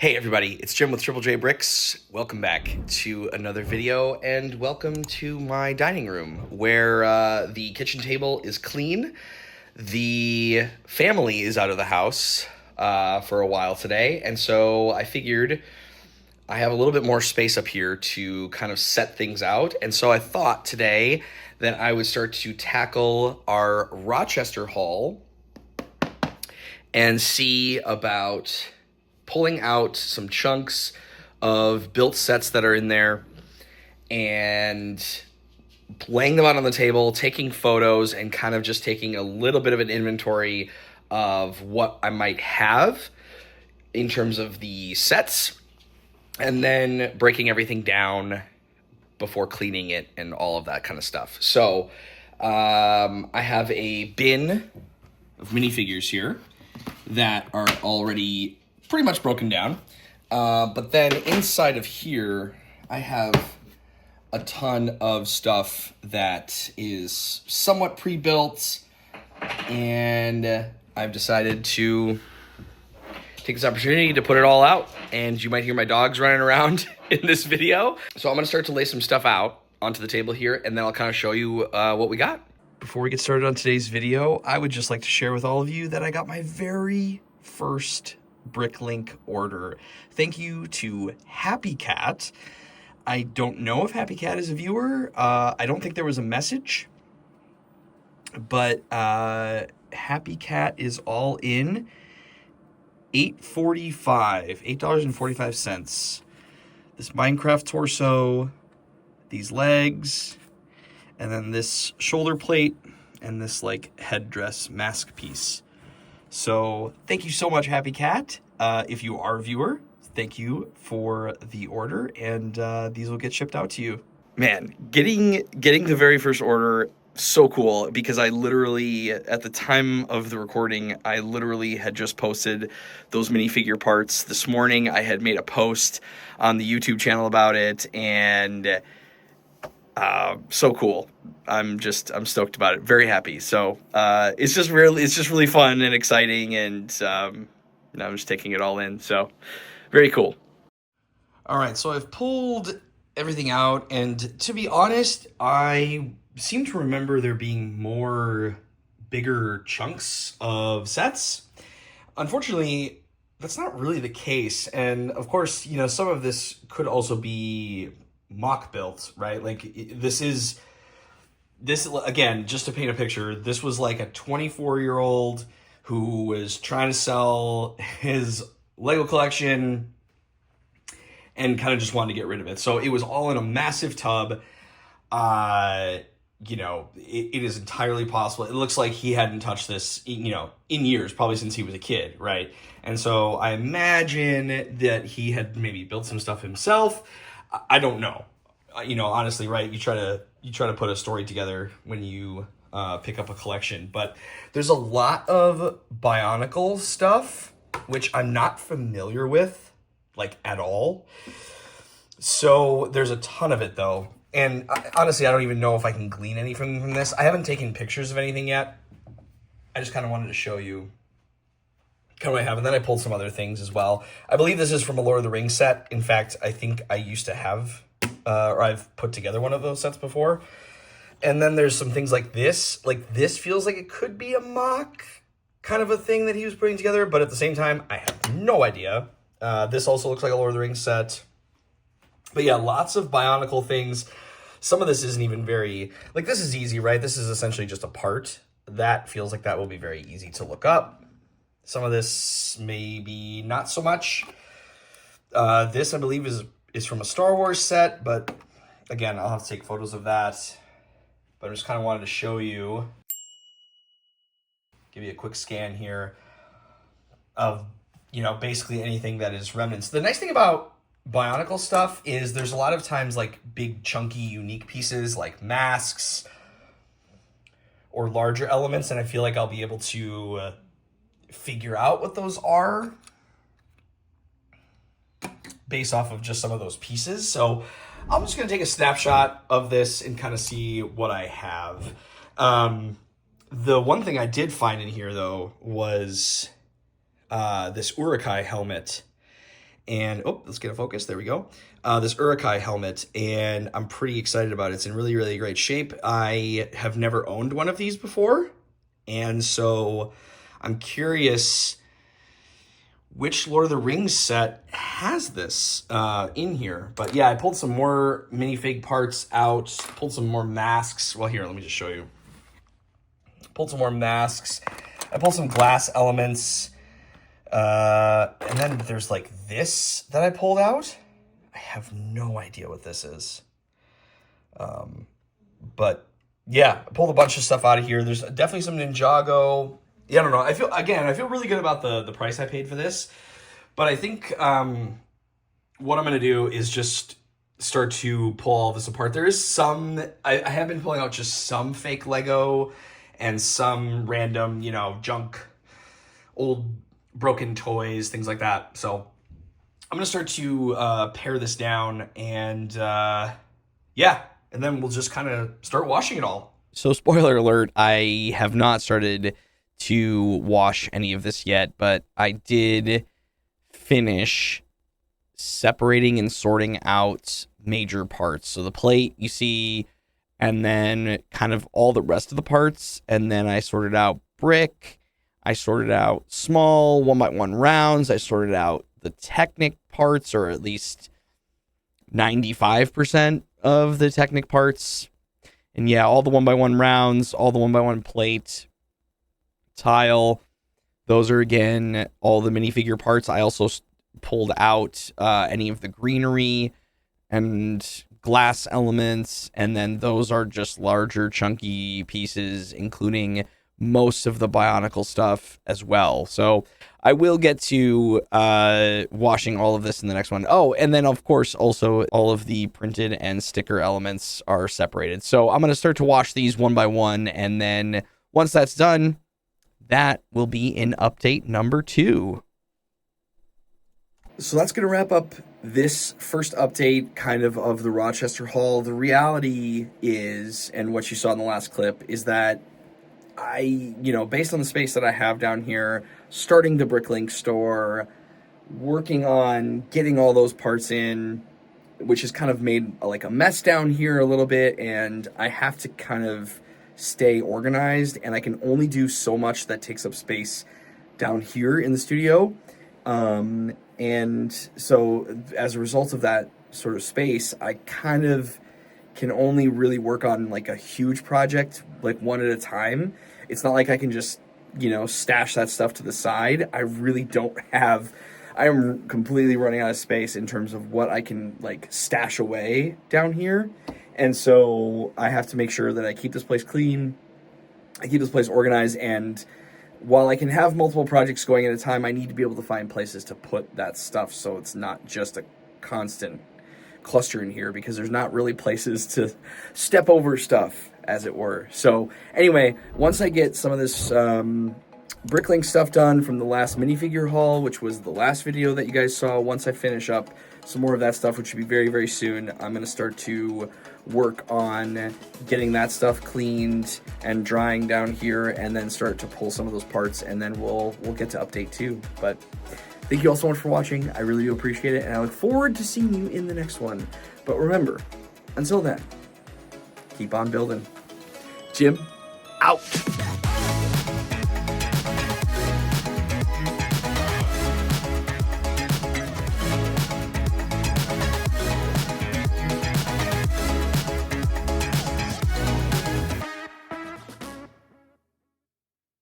Hey everybody, it's Jim with Triple J Bricks. Welcome back to another video and welcome to my dining room where the kitchen table is clean. The family is out of the house for a while today, and so I figured I have a little bit more space up here to kind of set things out. And so I thought today that I would start to tackle our Rochester haul and see about pulling out some chunks of built sets that are in there and laying them out on the table, taking photos, and kind of just taking a little bit of an inventory of what I might have in terms of the sets, and then breaking everything down before cleaning it and all of that kind of stuff. So I have a bin of minifigures here that are already pretty much broken down. But then inside of here, I have a ton of stuff that is somewhat pre-built, and I've decided to take this opportunity to put it all out. And you might hear my dogs running around in this video. So I'm gonna start to lay some stuff out onto the table here, and then I'll kind of show you what we got. Before we get started on today's video, I would just like to share with all of you that I got my very first Bricklink order. Thank you to Happy Cat. I don't know if Happy Cat is a viewer. I don't think there was a message, but Happy Cat is all in. $8.45. This Minecraft torso, these legs, and then this shoulder plate, and this like headdress mask piece. So thank you so much, Happy Cat. If you are a viewer, thank you for the order, and these will get shipped out to you. Man, getting the very first order, so cool, because I literally, at the time of the recording, I literally had just posted those minifigure parts this morning. I had made a post on the YouTube channel about it, and so cool. I'm stoked about it. Very happy. So it's just really fun and exciting, and I'm just taking it all in. So very cool. All right, so I've pulled everything out, and to be honest, I seem to remember there being more bigger chunks of sets. Unfortunately, that's not really the case. And of course, you know, some of this could also be mock built, right? Like this again, just to paint a picture, this was like a 24-year-old who was trying to sell his Lego collection and kind of just wanted to get rid of it. So it was all in a massive tub. You know, it is entirely possible. It looks like he hadn't touched this, you know, in years, probably since he was a kid, right? And so I imagine that he had maybe built some stuff himself. I don't know. You know, honestly, right? You try to put a story together when you pick up a collection, but there's a lot of Bionical stuff, which I'm not familiar with, like, at all. So there's a ton of it, though. And honestly, I don't even know if I can glean anything from this. I haven't taken pictures of anything yet. I just kind of wanted to show you kind of what I have. And then I pulled some other things as well. I believe this is from a Lord of the Rings set. In fact, I think I used to have, or I've put together one of those sets before. And then there's some things like this. Like this feels like it could be a mock kind of a thing that he was putting together. But at the same time, I have no idea. This also looks like a Lord of the Rings set. But yeah, lots of Bionical things. Some of this isn't even very, like this is easy, right? This is essentially just a part. That feels like that will be very easy to look up. Some of this maybe not so much. This I believe is from a Star Wars set, but again, I'll have to take photos of that. But I just kind of wanted to show you, give you a quick scan here of, you know, basically anything that is remnants. The nice thing about Bionical stuff is there's a lot of times like big chunky unique pieces like masks or larger elements, and I feel like I'll be able to figure out what those are based off of just some of those pieces. So I'm just going to take a snapshot of this and kind of see what I have. The one thing I did find in here, though, was this Urukai helmet. and oh, let's get a focus. There we go. This Urukai helmet, and I'm pretty excited about it. It's in really, really great shape. I have never owned one of these before, and so I'm curious which Lord of the Rings set has this in here. But yeah, I pulled some more minifig parts out, pulled some more masks. Well, here, let me just show you. Pulled some more masks. I pulled some glass elements. And then there's like this that I pulled out. I have no idea what this is. But yeah, I pulled a bunch of stuff out of here. There's definitely some Ninjago. Yeah, I don't know. I feel really good about the price I paid for this. But I think what I'm going to do is just start to pull all this apart. There is some, I have been pulling out just some fake Lego and some random, you know, junk, old broken toys, things like that. So I'm going to start to pare this down and yeah, and then we'll just kind of start washing it all. So spoiler alert, I have not started to wash any of this yet, but I did finish separating and sorting out major parts. So the plate you see, and then kind of all the rest of the parts, and then I sorted out brick, I sorted out small 1x1 rounds, I sorted out the Technic parts, or at least 95% of the Technic parts. And yeah, all the 1x1 rounds, all the 1x1 plate, tile, those are again all the minifigure parts. I also pulled out any of the greenery and glass elements, and then those are just larger chunky pieces, including most of the Bionical stuff as well. So I will get to washing all of this in the next one. Oh, and then of course also all of the printed and sticker elements are separated. So I'm going to start to wash these one by one, and then once that's done, that will be in update number 2. So that's going to wrap up this first update kind of the Rochester haul. The reality is, and what you saw in the last clip, is that based on the space that I have down here, starting the Bricklink store, working on getting all those parts in, which has kind of made like a mess down here a little bit, and I have to kind of stay organized, and I can only do so much that takes up space down here in the studio. And so as a result of that sort of space, I kind of can only really work on like a huge project, like one at a time. It's not like I can just, stash that stuff to the side. I really don't have, I am completely running out of space in terms of what I can like stash away down here. And so I have to make sure that I keep this place clean, I keep this place organized, and while I can have multiple projects going at a time, I need to be able to find places to put that stuff so it's not just a constant cluster in here, because there's not really places to step over stuff, as it were. So anyway, once I get some of this Bricklink stuff done from the last minifigure haul, which was the last video that you guys saw, once I finish up some more of that stuff, which should be very, very soon, I'm going to start to work on getting that stuff cleaned and drying down here, and then start to pull some of those parts, and then we'll get to update 2. But thank you all so much for watching. I really do appreciate it, and I look forward to seeing you in the next one. But remember, until then, keep on building. Jim, out.